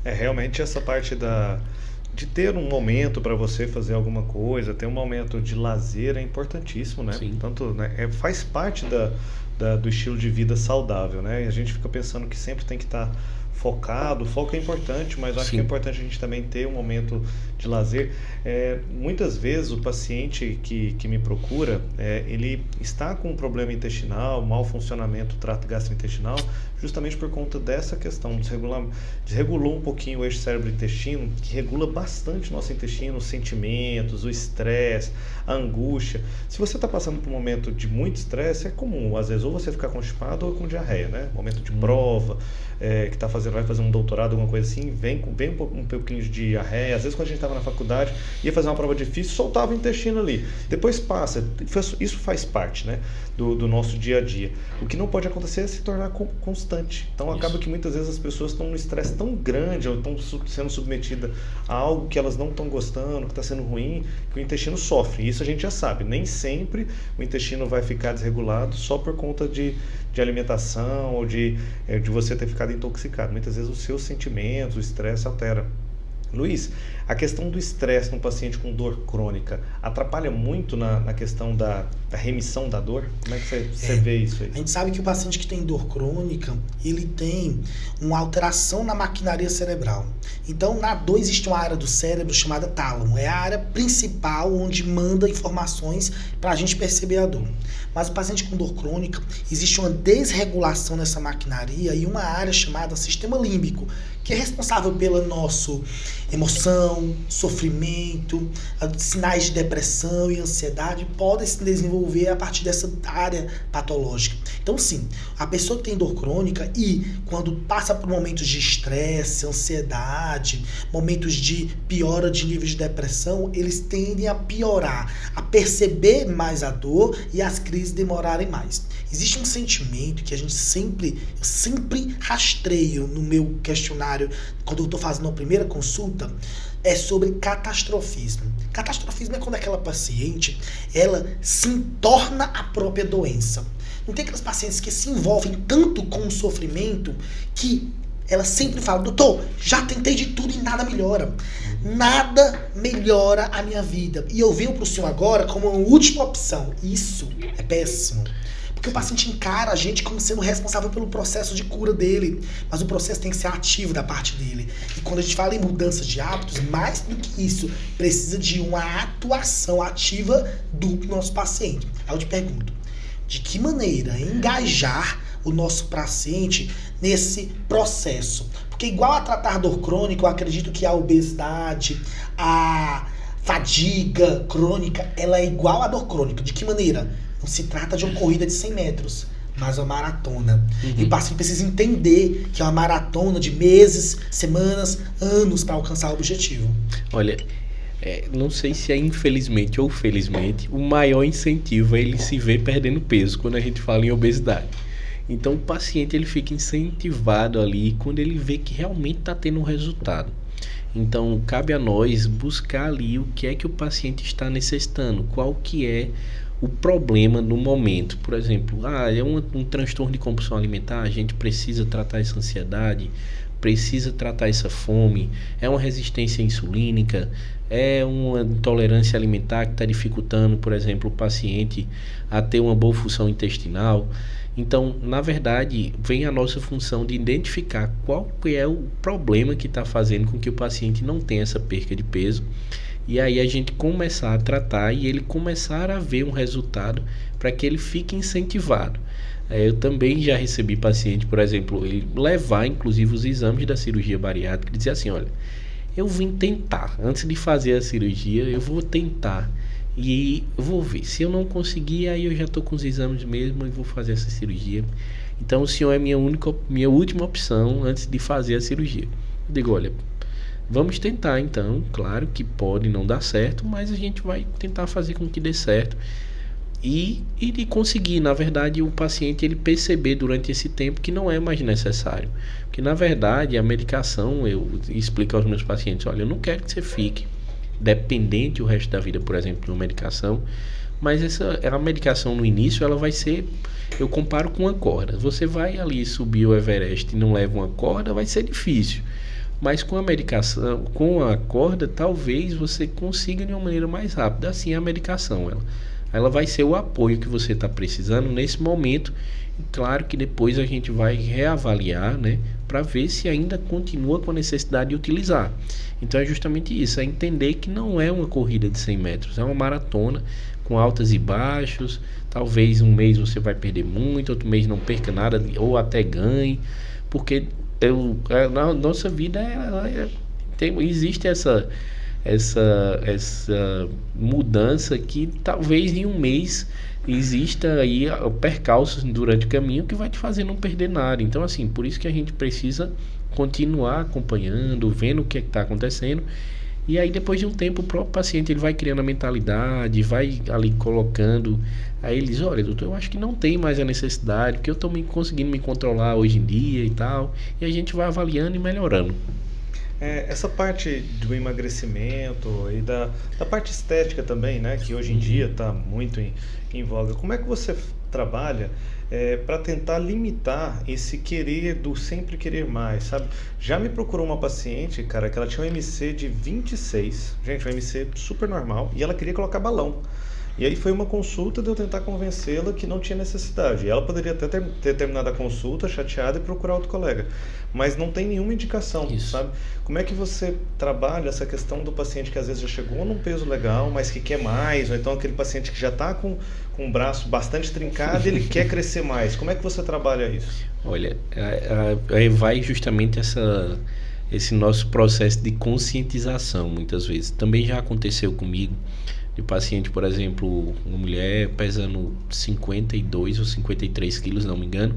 Realmente essa parte de ter um momento para você fazer alguma coisa, ter um momento de lazer é importantíssimo, né? Sim. Tanto, né, faz parte do estilo de vida saudável, né? E a gente fica pensando que sempre tem que estar focado. O foco é importante, mas eu acho que é importante a gente também ter um momento de lazer. Muitas vezes o paciente que me procura, ele está com um problema intestinal, mau funcionamento do trato gastrointestinal, justamente por conta dessa questão, desregulou um pouquinho o eixo cérebro-intestino, que regula bastante o nosso intestino, os sentimentos, o estresse, a angústia. Se você está passando por um momento de muito estresse, é comum, às vezes, ou você ficar constipado ou com diarreia, né? Momento de prova, que vai fazer um doutorado, alguma coisa assim, vem um pouquinho de diarreia. Às vezes, quando a gente estava na faculdade, ia fazer uma prova difícil, soltava o intestino ali. Depois passa. Isso faz parte, né, do nosso dia a dia. O que não pode acontecer é se tornar constante. Então, acaba que muitas vezes as pessoas estão num estresse tão grande, ou estão sendo submetidas a algo que elas não estão gostando, que está sendo ruim, que o intestino sofre. Isso a gente já sabe. Nem sempre o intestino vai ficar desregulado só por conta de alimentação ou de você ter ficado intoxicado. Muitas vezes os seus sentimentos, o estresse altera. Luiz, a questão do estresse no paciente com dor crônica atrapalha muito na questão da remissão da dor? Como é que você vê isso aí? A gente sabe que o paciente que tem dor crônica, ele tem uma alteração na maquinaria cerebral. Então, na dor existe uma área do cérebro chamada tálamo. É a área principal onde manda informações para a gente perceber a dor. Mas o paciente com dor crônica, existe uma desregulação nessa maquinaria e uma área chamada sistema límbico, que é responsável pela nossa emoção, sofrimento, sinais de depressão e ansiedade podem se desenvolver a partir dessa área patológica. Então, sim, a pessoa que tem dor crônica e quando passa por momentos de estresse, ansiedade, momentos de piora de nível de depressão, eles tendem a piorar, a perceber mais a dor e as crises demorarem mais. Existe um sentimento que a gente sempre rastreio no meu questionário, quando eu estou fazendo a primeira consulta, é sobre catastrofismo. Catastrofismo é quando aquela paciente, ela se torna a própria doença. Não tem aquelas pacientes que se envolvem tanto com o sofrimento que ela sempre fala, doutor, já tentei de tudo e nada melhora. Nada melhora a minha vida. E eu venho para o senhor agora como uma última opção. Isso é péssimo. Porque o paciente encara a gente como sendo responsável pelo processo de cura dele. Mas o processo tem que ser ativo da parte dele. E quando a gente fala em mudanças de hábitos, mais do que isso, precisa de uma atuação ativa do nosso paciente. Aí eu te pergunto, de que maneira engajar o nosso paciente nesse processo? Porque igual a tratar dor crônica, eu acredito que a obesidade, a fadiga crônica, ela é igual à dor crônica. De que maneira? Não se trata de uma corrida de 100 metros, mas uma maratona. E o paciente precisa entender que é uma maratona de meses, semanas, anos para alcançar o objetivo. Olha, não sei se é infelizmente ou felizmente, o maior incentivo é ele se ver perdendo peso quando a gente fala em obesidade. Então o paciente ele fica incentivado ali quando ele vê que realmente está tendo um resultado. Então cabe a nós buscar ali o que é que o paciente está necessitando, qual que é o problema no momento. Por exemplo, é um transtorno de compulsão alimentar, a gente precisa tratar essa ansiedade, precisa tratar essa fome, é uma resistência insulínica, é uma intolerância alimentar que está dificultando, por exemplo, o paciente a ter uma boa função intestinal. Então, na verdade, vem a nossa função de identificar qual é o problema que está fazendo com que o paciente não tenha essa perca de peso. E aí a gente começar a tratar e ele começar a ver um resultado para que ele fique incentivado. Eu também já recebi paciente, por exemplo, ele levar inclusive os exames da cirurgia bariátrica e dizer assim, olha, eu vim tentar, antes de fazer a cirurgia, eu vou tentar e vou ver. Se eu não conseguir, aí eu já estou com os exames mesmo e vou fazer essa cirurgia. Então o senhor é minha última opção antes de fazer a cirurgia. Eu digo, olha, vamos tentar então, claro que pode não dar certo, mas a gente vai tentar fazer com que dê certo. E de conseguir, na verdade, o paciente ele perceber durante esse tempo que não é mais necessário. Porque, na verdade, a medicação, eu explico aos meus pacientes, olha, eu não quero que você fique dependente o resto da vida, por exemplo, de uma medicação, mas a medicação no início, ela vai ser, eu comparo com uma corda. Você vai ali subir o Everest e não leva uma corda, vai ser difícil. Mas com a medicação, com a corda, talvez você consiga de uma maneira mais rápida. Assim, a medicação, ela vai ser o apoio que você está precisando nesse momento. E claro que depois a gente vai reavaliar, né, para ver se ainda continua com a necessidade de utilizar. Então é justamente isso, é entender que não é uma corrida de 100 metros, é uma maratona com altas e baixos. Talvez um mês você vai perder muito, outro mês não perca nada ou até ganhe, porque na nossa vida existe essa mudança que talvez em um mês exista aí percalços durante o caminho que vai te fazer não perder nada. Então assim, por isso que a gente precisa continuar acompanhando, vendo o que está acontecendo. E aí depois de um tempo o próprio paciente ele vai criando a mentalidade, vai ali colocando, aí ele diz, olha doutor, eu acho que não tem mais a necessidade, porque eu estou conseguindo me controlar hoje em dia e tal, e a gente vai avaliando e melhorando. Essa parte do emagrecimento e da parte estética também, né, que hoje em dia está muito em voga, como é que você trabalha para tentar limitar esse querer do sempre querer mais, sabe? Já me procurou uma paciente, cara, que ela tinha um MC de 26, gente, um MC super normal, e ela queria colocar balão. E aí foi uma consulta de eu tentar convencê-la que não tinha necessidade. E ela poderia até ter terminado a consulta chateada e procurar outro colega. Mas não tem nenhuma indicação, Isso. sabe? Como é que você trabalha essa questão do paciente que às vezes já chegou num peso legal, mas que quer mais, ou então aquele paciente que já está com o braço bastante trincado e ele quer crescer mais. Como é que você trabalha isso? Olha, aí vai justamente esse nosso processo de conscientização, muitas vezes. Também já aconteceu comigo, de paciente, por exemplo, uma mulher pesando 52 ou 53 quilos, não me engano,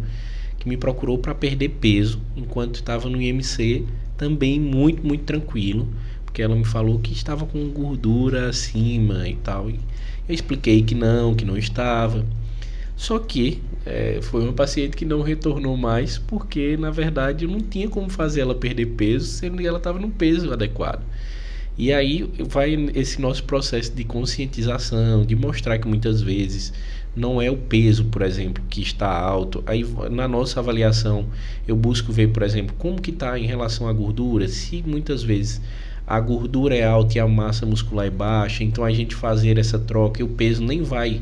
que me procurou para perder peso enquanto estava no IMC, também muito, muito tranquilo, porque ela me falou que estava com gordura acima e tal, e eu expliquei que não estava. Só que foi uma paciente que não retornou mais, porque na verdade eu não tinha como fazer ela perder peso, sendo que ela estava num peso adequado. E aí vai esse nosso processo de conscientização, de mostrar que muitas vezes não é o peso, por exemplo, que está alto. Aí na nossa avaliação eu busco ver, por exemplo, como que está em relação à gordura. Se muitas vezes a gordura é alta e a massa muscular é baixa, então a gente fazer essa troca e o peso nem vai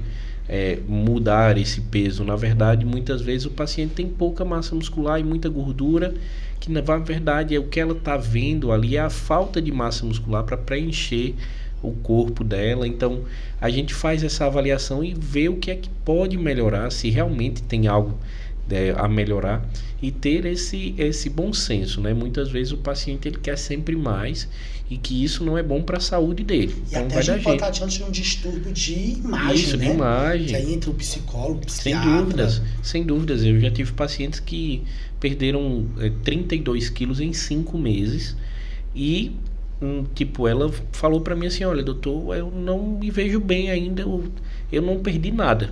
mudar esse peso. Na verdade, muitas vezes o paciente tem pouca massa muscular e muita gordura, que na verdade é o que ela está vendo ali, é a falta de massa muscular para preencher o corpo dela. Então a gente faz essa avaliação e vê o que é que pode melhorar, se realmente tem algo a melhorar, e ter esse bom senso, né? Muitas vezes o paciente ele quer sempre mais e que isso não é bom para a saúde dele. E então até vai a gente da pode gente. estar diante de um distúrbio de imagem, Isso, né? de imagem. Que aí entra o psicólogo, o Sem psiquiatra. sem dúvidas. Eu já tive pacientes que perderam 32 quilos em 5 meses e, tipo, ela falou para mim assim, olha, doutor, eu não me vejo bem ainda, eu não perdi nada.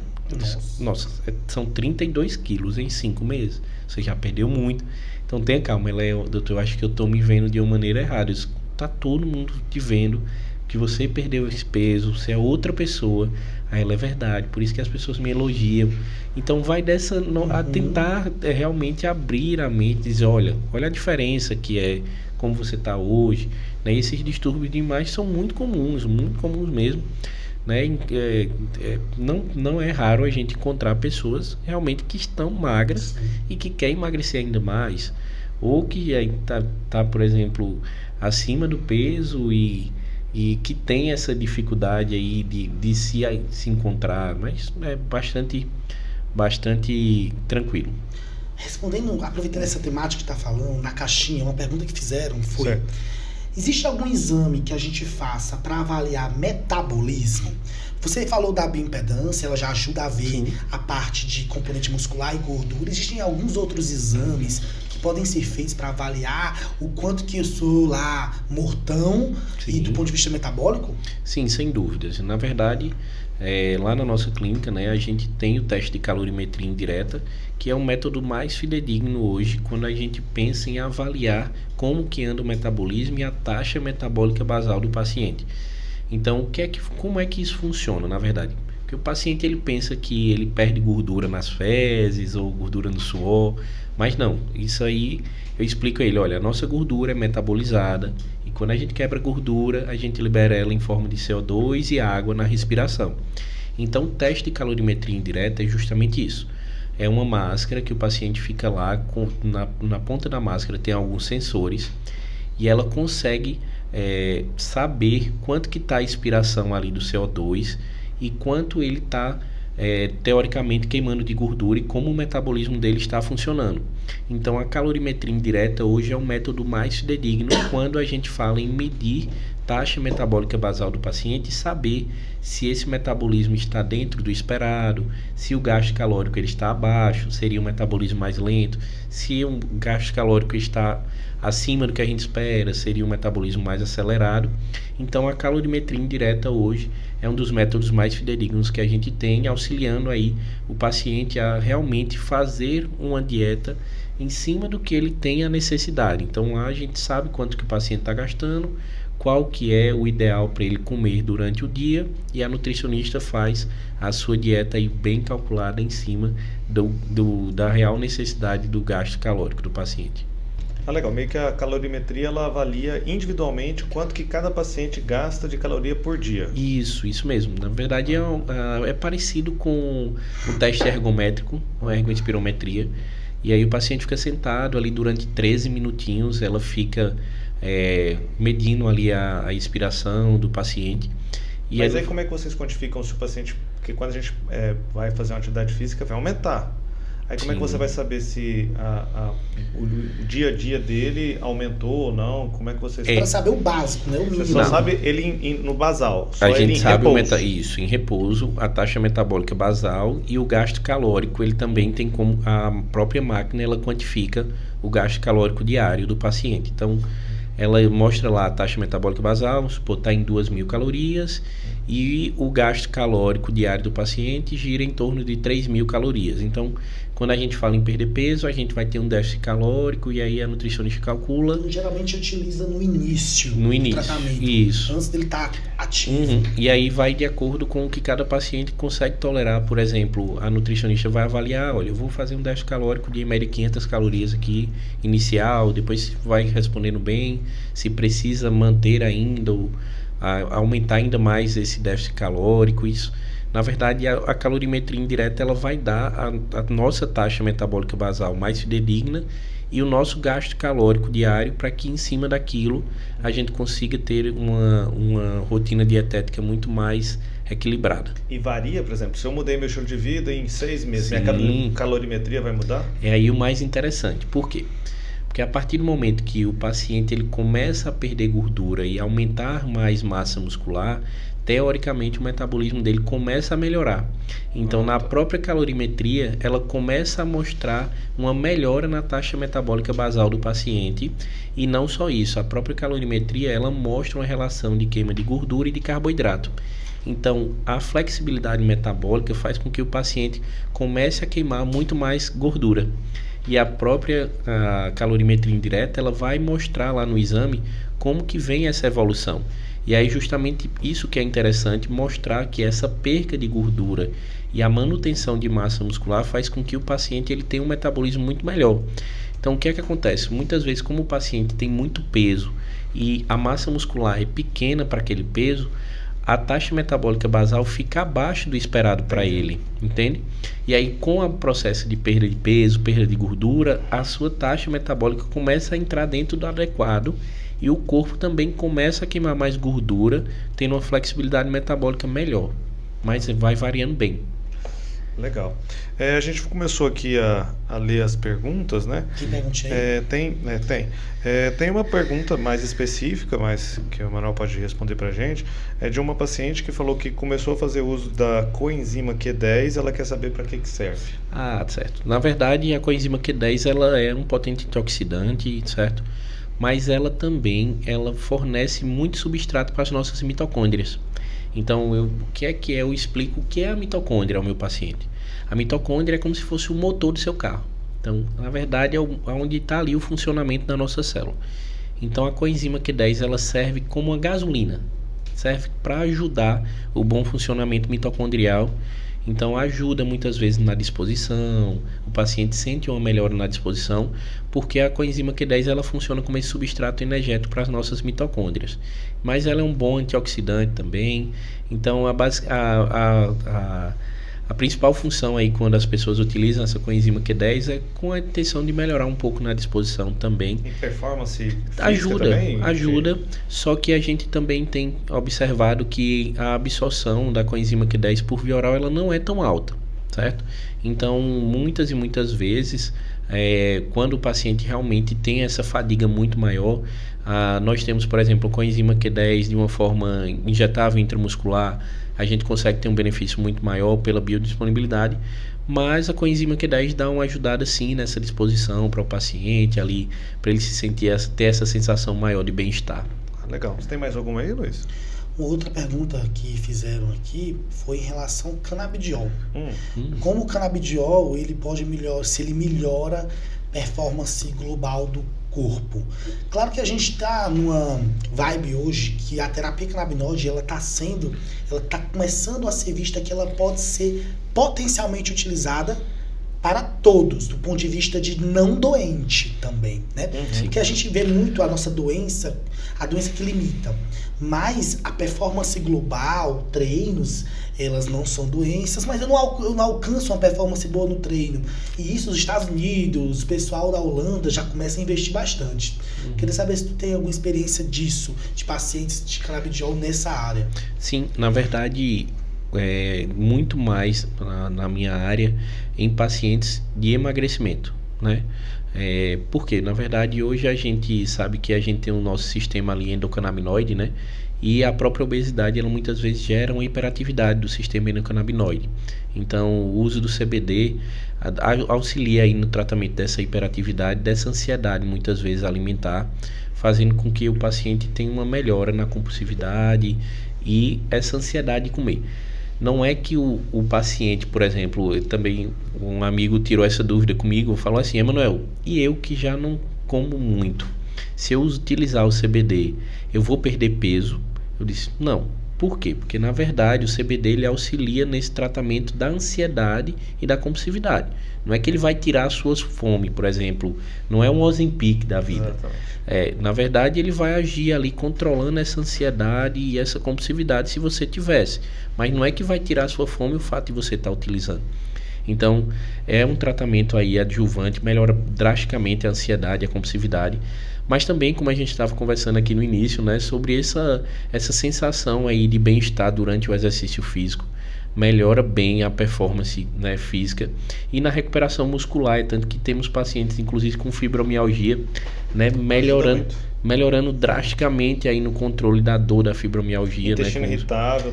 Nossa, são 32 quilos em 5 meses. Você já perdeu muito. Então tenha calma, doutor, eu acho que eu estou me vendo de uma maneira errada. Está todo mundo te vendo que você perdeu esse peso, você é outra pessoa. Aí ela é verdade, por isso que as pessoas me elogiam. Então vai a tentar realmente abrir a mente, dizer, olha a diferença que é como você está hoje, né? Esses distúrbios de imagem são muito comuns mesmo, né? Não é raro a gente encontrar pessoas realmente que estão magras. Sim. E que querem emagrecer ainda mais, ou que tá, por exemplo, acima do peso e que tem essa dificuldade aí de se encontrar, mas é bastante tranquilo. Respondendo, aproveitando essa temática que está falando, na caixinha, uma pergunta que fizeram foi: certo. Existe algum exame que a gente faça para avaliar metabolismo? Você falou da bioimpedância, ela já ajuda a ver Sim. a parte de componente muscular e gordura. Existem alguns outros exames que podem ser feitos para avaliar o quanto que eu sou lá mortão e Sim. do ponto de vista metabólico? Sim, sem dúvidas. Na verdade, lá na nossa clínica, né, a gente tem o teste de calorimetria indireta, que é o método mais fidedigno hoje quando a gente pensa em avaliar como que anda o metabolismo e a taxa metabólica basal do paciente. Então, como é que isso funciona, na verdade? Porque o paciente ele pensa que ele perde gordura nas fezes ou gordura no suor, mas não. Isso aí eu explico a ele, olha, a nossa gordura é metabolizada e quando a gente quebra gordura, a gente libera ela em forma de CO2 e água na respiração. Então, o teste de calorimetria indireta é justamente isso. É uma máscara que o paciente fica lá, na ponta da máscara tem alguns sensores e ela consegue saber quanto que está a expiração ali do CO2 e quanto ele está teoricamente queimando de gordura e como o metabolismo dele está funcionando. Então a calorimetria indireta hoje é o método mais fidedigno quando a gente fala em medir taxa metabólica basal do paciente e saber se esse metabolismo está dentro do esperado, se o gasto calórico ele está abaixo, seria um metabolismo mais lento, se o gasto calórico está acima do que a gente espera, seria um metabolismo mais acelerado. Então a calorimetria indireta hoje é um dos métodos mais fidedignos que a gente tem, auxiliando aí o paciente a realmente fazer uma dieta em cima do que ele tem a necessidade. Então lá a gente sabe quanto que o paciente está gastando, qual que é o ideal para ele comer durante o dia e a nutricionista faz a sua dieta aí bem calculada em cima da real necessidade do gasto calórico do paciente. Legal, meio que a calorimetria ela avalia individualmente quanto que cada paciente gasta de caloria por dia. Isso mesmo. Na verdade é parecido com o teste ergométrico, a ergoespirometria. E aí o paciente fica sentado ali durante 13 minutinhos, ela fica medindo ali a expiração do paciente. E Mas aí como é que vocês quantificam se o paciente, porque quando a gente vai fazer uma atividade física vai aumentar. Aí como é que você vai saber se o dia a dia dele aumentou ou não? Como é que vocês... Para saber o básico, né? O mínimo. Você só sabe ele no basal, só a ele gente em sabe repouso. Isso, em repouso, a taxa metabólica basal e o gasto calórico, ele também tem como a própria máquina, ela quantifica o gasto calórico diário do paciente. Então, ela mostra lá a taxa metabólica basal, vamos supor, está em 2.000 calorias e o gasto calórico diário do paciente gira em torno de 3.000 calorias. Então, quando a gente fala em perder peso, a gente vai ter um déficit calórico e aí a nutricionista calcula. Geralmente utiliza no início do tratamento. Isso. Antes dele estar ativo. Uhum. E aí vai de acordo com o que cada paciente consegue tolerar. Por exemplo, a nutricionista vai avaliar, olha, eu vou fazer um déficit calórico de em média 500 calorias aqui, inicial, depois vai respondendo bem, se precisa manter ainda ou aumentar ainda mais esse déficit calórico, isso. Na verdade, a calorimetria indireta ela vai dar a nossa taxa metabólica basal mais fidedigna e o nosso gasto calórico diário para que em cima daquilo a gente consiga ter uma rotina dietética muito mais equilibrada. E varia, por exemplo, se eu mudei meu estilo de vida em 6 meses, minha calorimetria vai mudar? É aí o mais interessante. Por quê? Porque a partir do momento que o paciente ele começa a perder gordura e aumentar mais massa muscular, teoricamente o metabolismo dele começa a melhorar. Então, na própria calorimetria, ela começa a mostrar uma melhora na taxa metabólica basal do paciente. E não só isso, a própria calorimetria, ela mostra uma relação de queima de gordura e de carboidrato. Então, a flexibilidade metabólica faz com que o paciente comece a queimar muito mais gordura. E a própria calorimetria indireta, ela vai mostrar lá no exame como que vem essa evolução. E aí justamente isso que é interessante, mostrar que essa perca de gordura e a manutenção de massa muscular faz com que o paciente ele tenha um metabolismo muito melhor. Então o que é que acontece? Muitas vezes como o paciente tem muito peso e a massa muscular é pequena para aquele peso, a taxa metabólica basal fica abaixo do esperado para ele, entende? E aí com o processo de perda de peso, perda de gordura, a sua taxa metabólica começa a entrar dentro do adequado e o corpo também começa a queimar mais gordura, tendo uma flexibilidade metabólica melhor, mas vai variando bem. Legal. A gente começou aqui a ler as perguntas, né? Que perguntinha aí? Tem uma pergunta mais específica, mas que o Manuel pode responder pra gente. É de uma paciente que falou que começou a fazer uso da coenzima Q10, ela quer saber para que serve. Ah, certo. Na verdade, a coenzima Q10 ela é um potente antioxidante, certo? Mas ela também fornece muito substrato para as nossas mitocôndrias. Então, o que é eu explico o que é a mitocôndria ao meu paciente. A mitocôndria é como se fosse o motor do seu carro. Então, na verdade, é onde está ali o funcionamento da nossa célula. Então, a coenzima Q10 ela serve como uma gasolina. Serve para ajudar o bom funcionamento mitocondrial. Então, ajuda muitas vezes na disposição. O paciente sente uma melhora na disposição, porque a coenzima Q10 ela funciona como esse substrato energético para as nossas mitocôndrias. Mas ela é um bom antioxidante também. Então, a principal função aí quando as pessoas utilizam essa coenzima Q10 é com a intenção de melhorar um pouco na disposição também. E performance física também? Ajuda, só que a gente também tem observado que a absorção da coenzima Q10 por via oral ela não é tão alta, certo? Então, muitas e muitas vezes, quando o paciente realmente tem essa fadiga muito maior, nós temos, por exemplo, coenzima Q10 de uma forma injetável intramuscular, a gente consegue ter um benefício muito maior pela biodisponibilidade, mas a coenzima Q10 dá uma ajudada sim nessa disposição para o paciente ali, para ele se sentir, ter essa sensação maior de bem-estar. Legal. Você tem mais alguma aí, Luiz? Uma outra pergunta que fizeram aqui foi em relação ao canabidiol. Como o canabidiol ele pode melhorar, se ele melhora performance global do corpo. Claro que a gente está numa vibe hoje que a terapia canabinoide ela está começando a ser vista que ela pode ser potencialmente utilizada para todos, do ponto de vista de não doente também, né? Porque a gente vê muito a nossa doença, a doença que limita, mas a performance global, treinos, elas não são doenças, mas eu não alcanço uma performance boa no treino. E isso os Estados Unidos, o pessoal da Holanda já começa a investir bastante. Queria saber se tu tem alguma experiência disso, de pacientes de canabidiol nessa área. Sim, na verdade, muito mais na minha área em pacientes de emagrecimento, né? Porque, na verdade, hoje a gente sabe que a gente tem o nosso sistema ali endocannabinoide, né? E a própria obesidade, ela muitas vezes gera uma hiperatividade do sistema endocannabinoide. Então, o uso do CBD auxilia aí no tratamento dessa hiperatividade, dessa ansiedade, muitas vezes alimentar, fazendo com que o paciente tenha uma melhora na compulsividade e essa ansiedade de comer. Não é que o paciente, por exemplo, também um amigo tirou essa dúvida comigo, falou assim: Emanuel, e eu que já não como muito, se eu utilizar o CBD, eu vou perder peso? Eu disse, não. Por quê? Porque, na verdade, o CBD ele auxilia nesse tratamento da ansiedade e da compulsividade. Não é que ele vai tirar a sua fome, por exemplo. Não é um Ozempic da vida. Na verdade, ele vai agir ali controlando essa ansiedade e essa compulsividade se você tivesse. Mas não é que vai tirar a sua fome o fato de você estar utilizando. Então, é um tratamento aí adjuvante, melhora drasticamente a ansiedade, a compulsividade. Mas também, como a gente estava conversando aqui no início, né, sobre essa sensação aí de bem-estar durante o exercício físico. Melhora bem a performance, né, física e na recuperação muscular, tanto que temos pacientes, inclusive com fibromialgia, né, melhorando drasticamente aí no controle da dor da fibromialgia. Intestino irritável,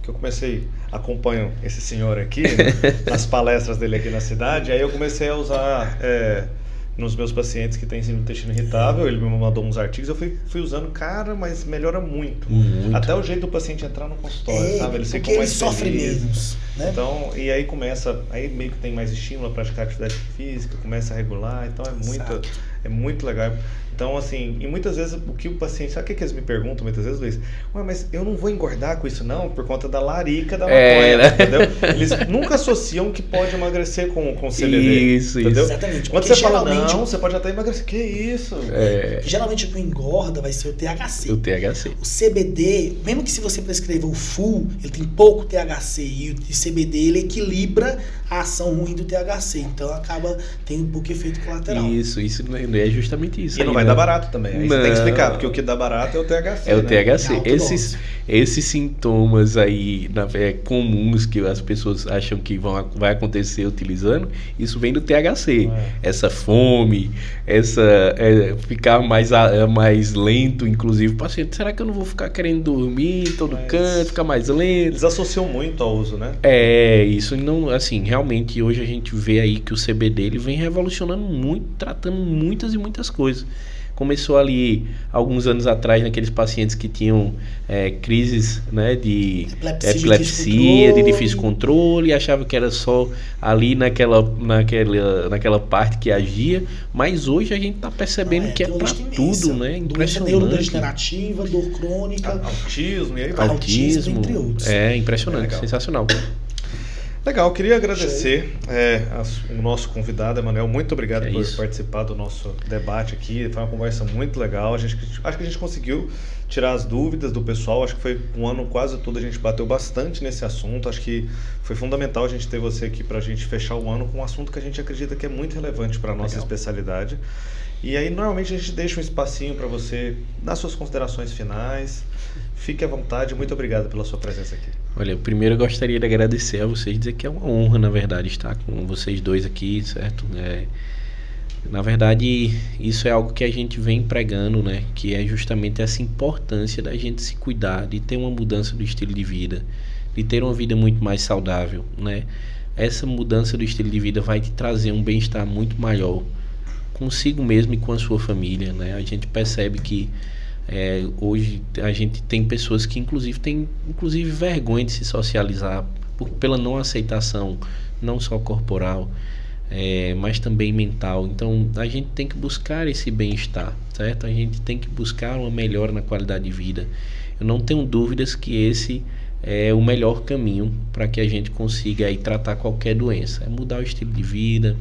que eu comecei, acompanho esse senhor aqui, né, nas palestras dele aqui na cidade, aí eu comecei a usar nos meus pacientes que têm intestino irritável, ele me mandou uns artigos, eu fui usando, cara, mas melhora muito. Até o jeito do paciente entrar no consultório, sabe? Ele porque ele sofre menos, né? Então, e aí aí meio que tem mais estímulo a praticar atividade física, começa a regular, então é muito legal. Então, assim, e muitas vezes o que o paciente... Sabe o que eles me perguntam muitas vezes, Luiz? Ué, mas eu não vou engordar com isso não, por conta da larica da maconha, entendeu? Eles nunca associam que pode emagrecer com CBD. Isso, entendeu? Exatamente. Quando você fala, não, você pode até emagrecer. Que isso? Geralmente o que engorda vai ser o THC. O THC. O CBD, mesmo que se você prescreva o full, ele tem pouco THC e o CBD ele equilibra a ação ruim do THC. Então acaba tendo um pouco efeito colateral. Isso é justamente isso. E não vai dar barato também. Aí você tem que explicar, porque o que dá barato é o THC. É o THC. esses sintomas aí comuns que as pessoas acham que vai acontecer utilizando, isso vem do THC. Essa fome, ficar mais lento, inclusive. Paciente, será que eu não vou ficar querendo dormir em todo canto, ficar mais lento? Eles associam muito ao uso, né? Isso não, assim, realmente hoje a gente vê aí que o CBD ele vem revolucionando muito, tratando muitas e muitas coisas. Começou ali alguns anos atrás naqueles pacientes que tinham crises, né, de epilepsia, de difícil controle, achava que era só ali naquela parte que agia, mas hoje a gente está percebendo que é para tudo, né? Impressionante. Doença neurodegenerativa, dor crônica, autismo, e aí vai. Autismo, entre outros. Impressionante, sensacional. Legal, queria agradecer o nosso convidado, Emanuel. Muito obrigado por participar do nosso debate aqui. Foi uma conversa muito legal. Acho que a gente conseguiu tirar as dúvidas do pessoal. Acho que foi um ano quase todo, a gente bateu bastante nesse assunto. Acho que foi fundamental a gente ter você aqui para a gente fechar o ano com um assunto que a gente acredita que é muito relevante para a nossa especialidade. E aí, normalmente, a gente deixa um espacinho para você dar suas considerações finais. Fique à vontade. Muito obrigado pela sua presença aqui. Olha, primeiro eu gostaria de agradecer a vocês, dizer que é uma honra, na verdade, estar com vocês dois aqui, certo? Na verdade, isso é algo que a gente vem pregando, né? Que é justamente essa importância da gente se cuidar, de ter uma mudança do estilo de vida, de ter uma vida muito mais saudável, né? Essa mudança do estilo de vida vai te trazer um bem-estar muito maior consigo mesmo e com a sua família, né? A gente percebe que hoje a gente tem pessoas que têm vergonha de se socializar pela não aceitação, não só corporal, mas também mental. Então a gente tem que buscar esse bem-estar, certo? A gente tem que buscar uma melhora na qualidade de vida. Eu não tenho dúvidas que esse é o melhor caminho para que a gente consiga aí tratar qualquer doença. É mudar o estilo de vida,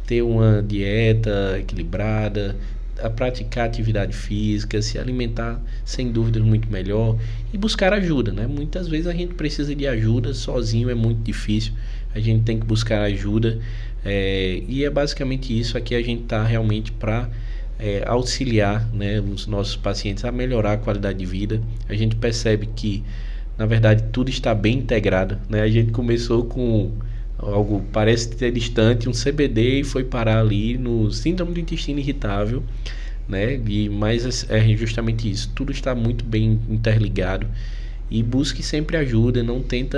ter uma dieta equilibrada, a praticar atividade física, se alimentar sem dúvidas muito melhor e buscar ajuda, né? Muitas vezes a gente precisa de ajuda, sozinho é muito difícil, a gente tem que buscar ajuda e é basicamente isso. Aqui a gente está realmente para auxiliar, né, os nossos pacientes a melhorar a qualidade de vida. A gente percebe que, na verdade, tudo está bem integrado, né? A gente começou com algo parece ser distante, um CBD, e foi parar ali no síndrome do intestino irritável, né? Mas é justamente isso, tudo está muito bem interligado. E busque sempre ajuda, não tenta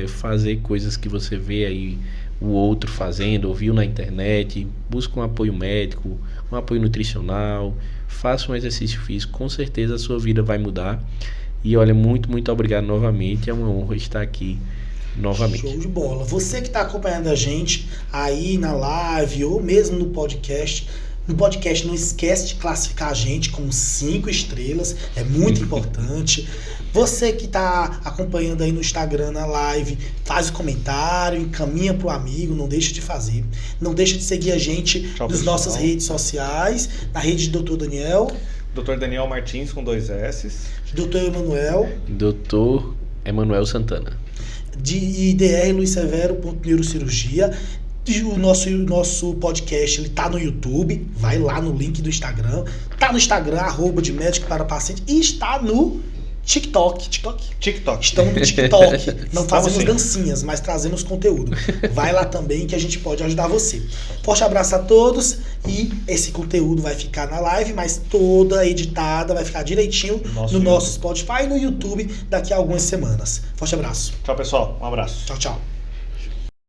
fazer coisas que você vê aí o outro fazendo, ouviu na internet. Busque um apoio médico, um apoio nutricional, faça um exercício físico, com certeza a sua vida vai mudar. E olha, muito, muito obrigado novamente, é uma honra estar aqui novamente. Show de bola. Você que está acompanhando a gente aí na live ou mesmo no podcast, não esquece de classificar a gente com 5 estrelas, é muito importante. Você que está acompanhando aí no Instagram, na live, faz o comentário, encaminha para o amigo, não deixa de fazer. Não deixa de seguir a gente nas nossas redes sociais, na rede de Dr. Daniel. Dr. Daniel Martins com 2 S. Dr. Emanuel. Dr. Emanuel Santana. De Dr. Luiz Severo, neurocirurgia. O nosso podcast, ele tá no YouTube, vai lá no link do Instagram, tá no Instagram, @de médico para paciente, e está no TikTok. Estamos no TikTok. Não fazemos dancinhas, mas trazemos conteúdo. Vai lá também que a gente pode ajudar você. Forte abraço a todos, e esse conteúdo vai ficar na live, mas toda editada, vai ficar direitinho no nosso Spotify e no YouTube daqui a algumas semanas. Forte abraço. Tchau, pessoal. Um abraço. Tchau, tchau.